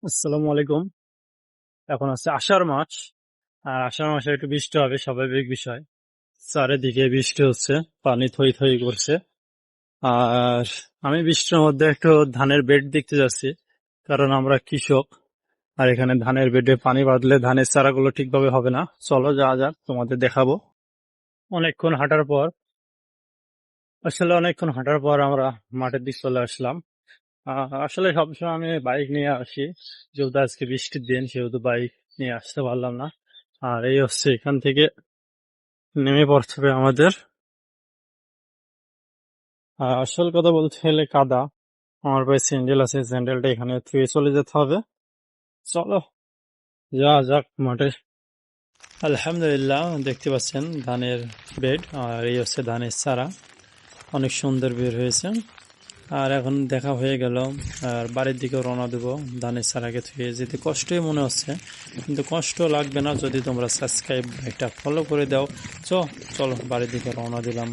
আসসালামু আলাইকুম। এখন আছে আষাঢ় মাস। আর আষাঢ় মাসে একটু বৃষ্টি হবে, স্বাভাবিক বিষয়। চারিদিকে বৃষ্টি হচ্ছে, পানি থই থই করছে। আর আমি বৃষ্টির মধ্যে একটু ধানের বেড দেখতে যাচ্ছি, কারণ আমরা কৃষক। আর এখানে ধানের বেডে পানি বাঁধলে ধানের চারাগুলো ঠিকভাবে হবে না। চলো যাওয়া যাক, তোমাদের দেখাবো। অনেকক্ষণ হাঁটার পর অনেকক্ষণ হাঁটার পর আমরা মাঠের দিকে চলে আসলাম। আসলে সবসময় আমি বাইক নিয়ে আসি, যেহেতু আজকে বৃষ্টির দিন সেহেতু বাইক নিয়ে আসতে পারলাম না। আর এই হচ্ছে, এখান থেকে নেমে পড়তে হবে আমাদের। আসল কথা বলতে গেলে কাদা, আমার পায়ে স্যান্ডেল আছে, স্যান্ডেলটা এখানে থুয়ে চলে যেতে হবে। চলো যাওয়া যাক মাঠে। আলহামদুলিল্লাহ, দেখতে পাচ্ছেন ধানের বেড, আর এই হচ্ছে ধানের চারা। অনেক সুন্দর বের হয়েছে। আর এখন দেখা হয়ে গেল, আর বাড়ির দিকে রওনা দেবো। ধানের চারাকে থুয়ে যেতে কষ্টই মনে হচ্ছে, কিন্তু কষ্ট লাগবে না যদি তোমরা সাবস্ক্রাইব একটা ফলো করে দাও। চলো বাড়ির দিকে রওনা দিলাম।